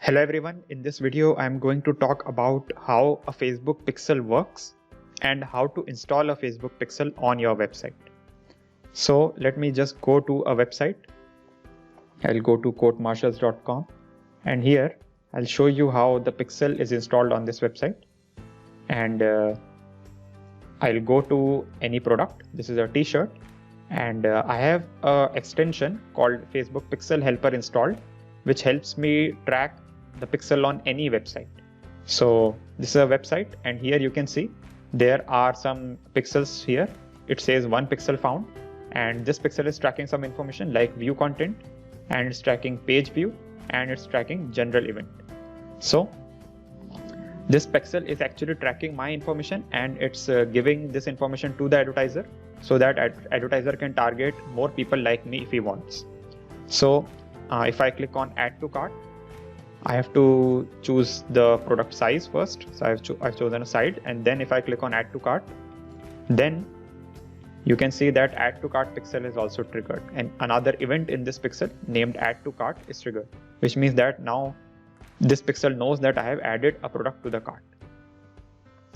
Hello everyone, in this video I am going to talk about how a Facebook pixel works and how to install a Facebook pixel on your website. So let me just go to a website. I'll go to courtmarshals.com and here I'll show you how the pixel is installed on this website. And I'll go to any product. This is a t-shirt and I have an extension called Facebook Pixel Helper installed, which helps me track the pixel on any website. So this is a website and here you can see there are some pixels here. It says 1 pixel found, and this pixel is tracking some information like view content, and it's tracking page view, and it's tracking general event. So this pixel is actually tracking my information and it's giving this information to the advertiser so that advertiser can target more people like me if he wants. So if I click on add to cart, I have to choose the product size first. So I've chosen a side, and then if I click on add to cart, then you can see that add to cart pixel is also triggered, and another event in this pixel named add to cart is triggered, which means that now this pixel knows that I have added a product to the cart.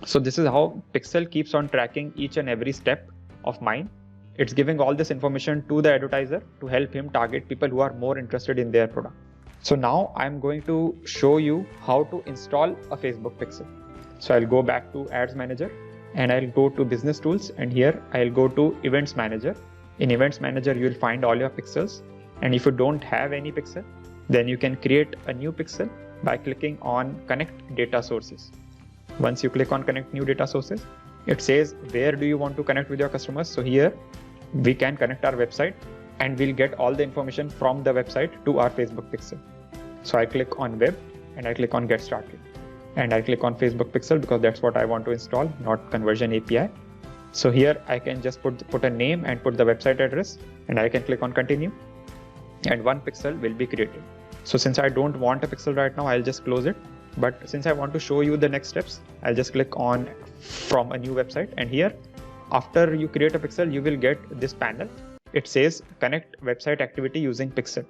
So this is how pixel keeps on tracking each and every step of mine. It's giving all this information to the advertiser to help him target people who are more interested in their product. So now I'm going to show you how to install a Facebook pixel. So I'll go back to Ads Manager and I'll go to Business Tools, and here I'll go to Events Manager. In Events Manager, you'll find all your pixels. And if you don't have any pixel, then you can create a new pixel by clicking on Connect Data Sources. Once you click on Connect New Data Sources, it says where do you want to connect with your customers. So here we can connect our website and we'll get all the information from the website to our Facebook pixel. So I click on web and I click on get started, and I click on Facebook pixel because that's what I want to install, not conversion API. So here I can just put a name and put the website address, and I can click on continue, and 1 pixel will be created. So since I don't want a pixel right now, I'll just close it. But since I want to show you the next steps, I'll just click on from a new website, and here after you create a pixel, you will get this panel. It says connect website activity using pixel.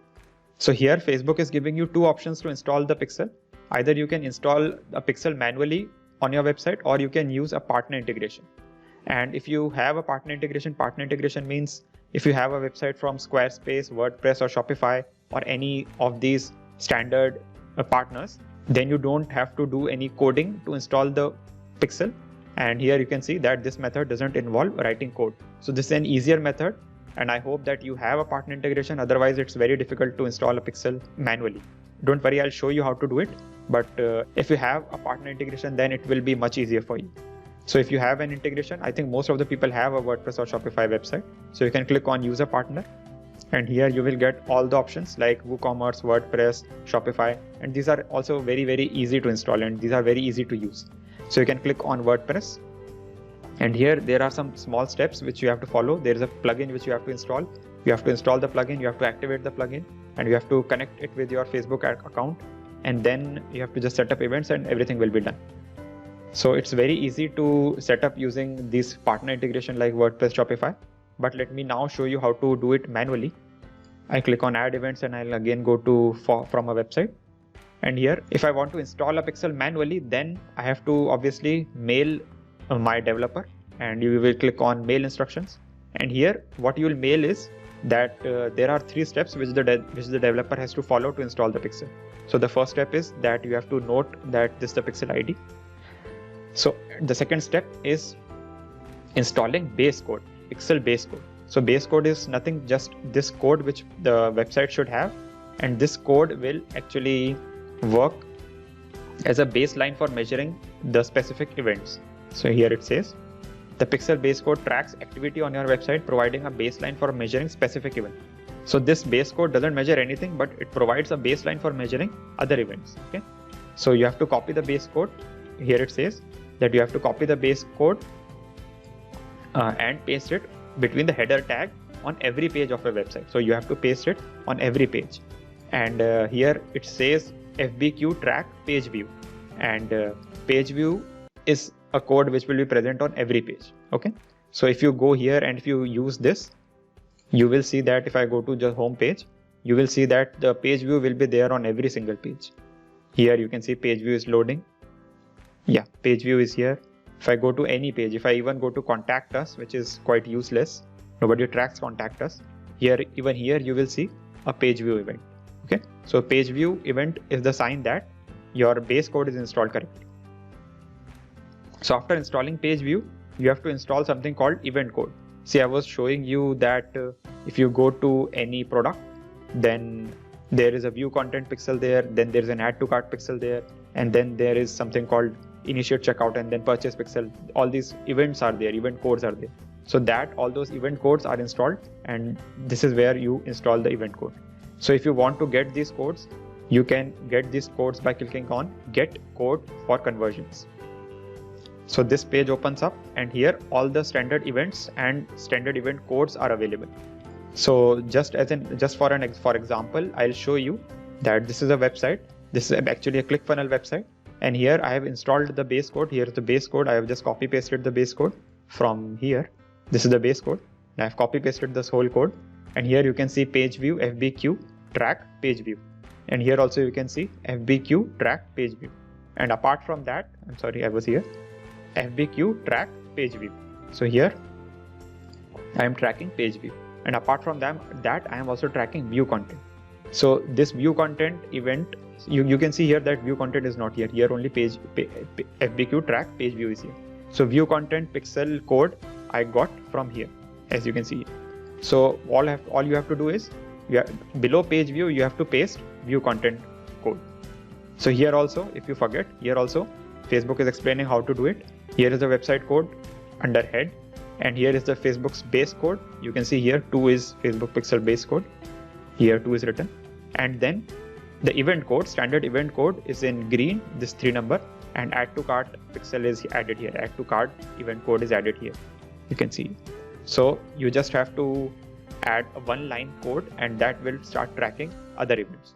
So here Facebook is giving you 2 options to install the pixel. Either you can install a pixel manually on your website, or you can use a partner integration. And if you have a partner integration means if you have a website from Squarespace, WordPress or Shopify or any of these standard partners, then you don't have to do any coding to install the pixel. And here you can see that this method doesn't involve writing code. So this is an easier method, and I hope that you have a partner integration. Otherwise, it's very difficult to install a pixel manually. Don't worry, I'll show you how to do it. But if you have a partner integration, then it will be much easier for you. So if you have an integration, I think most of the people have a WordPress or Shopify website. So you can click on use a partner, and here you will get all the options like WooCommerce, WordPress, Shopify, and these are also very, very easy to install, and these are very easy to use. So you can click on WordPress, and here there are some small steps which you have to follow. There is a plugin which you have to install. You have to install the plugin, you have to activate the plugin, and you have to connect it with your Facebook account, and then you have to just set up events and everything will be done. So it's very easy to set up using this partner integration like WordPress, Shopify. But let me now show you how to do it manually. I click on add events and I'll again go to from a website. And here, if I want to install a pixel manually, then I have to obviously mail my developer, and you will click on mail instructions. And here what you will mail is that there are 3 steps which the developer has to follow to install the pixel. So the first step is that you have to note that this is the pixel ID. So the second step is installing base code, pixel base code. So base code is nothing, just this code which the website should have, and this code will actually work as a baseline for measuring the specific events. So here it says the pixel base code tracks activity on your website, providing a baseline for measuring specific event. So this base code doesn't measure anything, but it provides a baseline for measuring other events. Okay, so you have to copy the base code. Here it says that you have to copy the base code and paste it between the header tag on every page of a website. So you have to paste it on every page. And here it says FBQ track page view, and page view is a code which will be present on every page. Okay, so if you go here and if you use this, you will see that if I go to the home page, you will see that the page view will be there on every single page. Here you can see page view is loading. Yeah, page view is here. If I go to any page, if I even go to contact us, which is quite useless, nobody tracks contact us. Here, even here you will see a page view event. Okay, so page view event is the sign that your base code is installed correctly. So after installing page view, you have to install something called event code. See, I was showing you that if you go to any product, then there is a view content pixel there, then there is an add to cart pixel there, and then there is something called initiate checkout and then purchase pixel. All these events are there, event codes are there. So that all those event codes are installed, and this is where you install the event code. So if you want to get these codes, you can get these codes by clicking on get code for conversions. So this page opens up, and here all the standard events and standard event codes are available. So just for example, I'll show you that this is a website. This is actually a ClickFunnels website, and here I have installed the base code. Here's the base code. I have just copy pasted the base code from here. This is the base code. I have copy pasted this whole code, and here you can see page view, FBQ, track, page view, and here also you can see FBQ, track, page view. And apart from that, I'm sorry, I was here, FBQ, track, page view. So here I am tracking page view, and apart from that I am also tracking view content. So this view content event, you can see here that view content is not here. Here only FBQ, track, page view is here. So view content pixel code I got from here, as you can see. So all you have to do is, below page view you have to paste view content code. So here also, if you forget, here also Facebook is explaining how to do it. Here is the website code under head, and here is the Facebook's base code. You can see here 2 is Facebook pixel base code. Here 2 is written, and then the event code, standard event code is in green, this 3 number, and add to cart pixel is added here. Add to cart event code is added here. You can see. So you just have to add a 1-line code, and that will start tracking other events.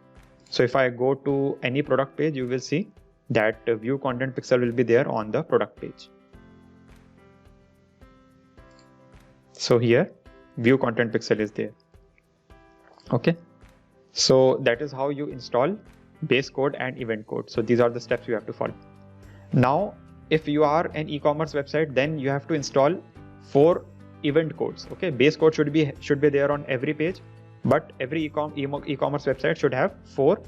So if I go to any product page, you will see that view content pixel will be there on the product page. So here view content pixel is there. Okay, so that is how you install base code and event code. So these are the steps you have to follow. Now if you are an e-commerce website, then you have to install 4 event codes. Okay, base code should be there on every page, but every e-commerce website should have 4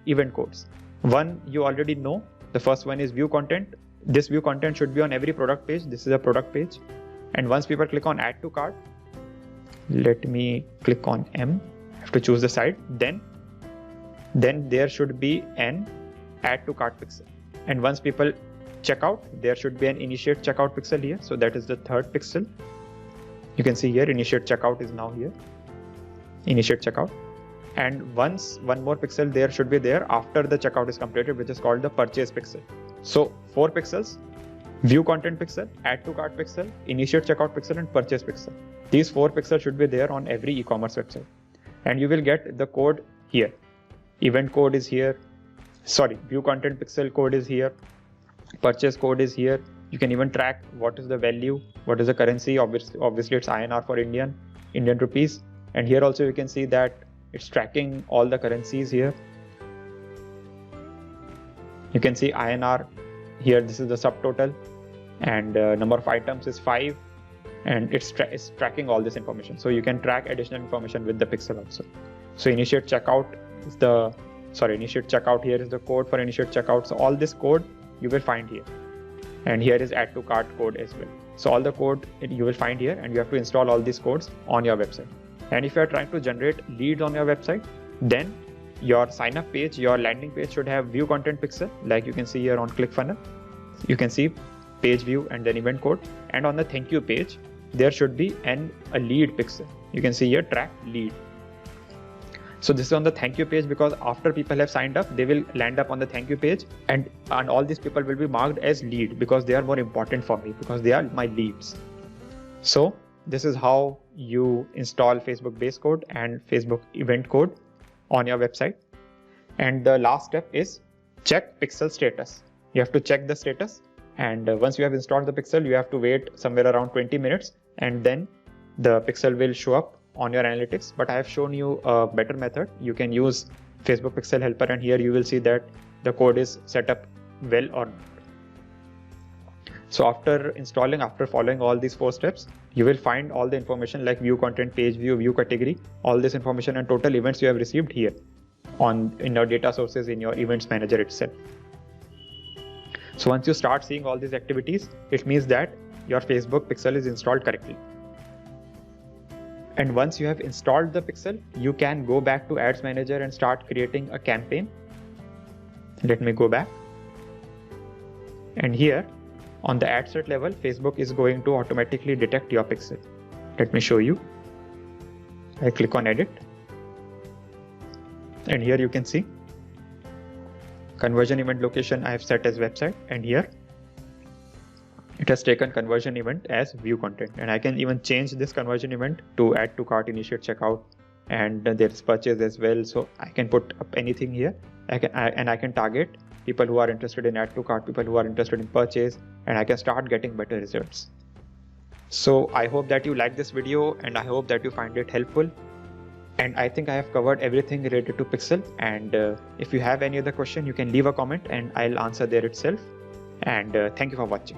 event codes. One you already know. The first one is view content. This view content should be on every product page. This is a product page, and once people click on add to cart, let me click on M. I have to choose the side. Then there should be an add to cart pixel, and once people check out, there should be an initiate checkout pixel here. So that is the 3rd pixel. You can see here initiate checkout is now here. Initiate checkout. And once one more pixel there should be there after the checkout is completed, which is called the purchase pixel. So 4 pixels: view content pixel, add to cart pixel, initiate checkout pixel, and purchase pixel. These 4 pixels should be there on every e-commerce website, and you will get the code here. Event code is here. Sorry, view content pixel code is here. Purchase code is here. You can even track what is the value, what is the currency. Obviously it's INR for Indian rupees. And here also you can see that it's tracking all the currencies here. You can see INR here. This is the subtotal, and number of items is 5, and it's tracking all this information. So you can track additional information with the pixel also. So initiate checkout is initiate checkout. Here is the code for initiate checkout. So all this code you will find here, and here is add to cart code as well. So all the code you will find here, and you have to install all these codes on your website. And if you are trying to generate leads on your website, then your sign up page, your landing page should have view content pixel, like you can see here on ClickFunnels. You can see page view and then event code, and on the thank you page there should be a lead pixel. You can see here track lead. So this is on the thank you page, because after people have signed up, they will land up on the thank you page, and all these people will be marked as lead because they are more important for me, because they are my leads. So this is how you install Facebook base code and Facebook event code on your website. And the last step is check pixel status. You have to check the status, and once you have installed the pixel, you have to wait somewhere around 20 minutes, and then the pixel will show up on your analytics. But I have shown you a better method. You can use Facebook Pixel Helper, and here you will see that the code is set up well or not. So after following all these 4 steps, you will find all the information like view content, page view, view category, all this information and total events you have received here in your data sources in your events manager itself. So once you start seeing all these activities, it means that your Facebook pixel is installed correctly. And once you have installed the pixel, you can go back to Ads Manager and start creating a campaign. Let me go back. And here on the ad set level, Facebook is going to automatically detect your pixel. Let me show you. I click on edit. And here you can see conversion event location I have set as website, and here it has taken conversion event as view content, and I can even change this conversion event to add to cart, initiate checkout, and there is purchase as well. So I can put up anything here. I can target people who are interested in add to cart, people who are interested in purchase, and I can start getting better results. So I hope that you like this video and I hope that you find it helpful. And I think I have covered everything related to Pixel. And if you have any other question, you can leave a comment and I'll answer there itself. And thank you for watching.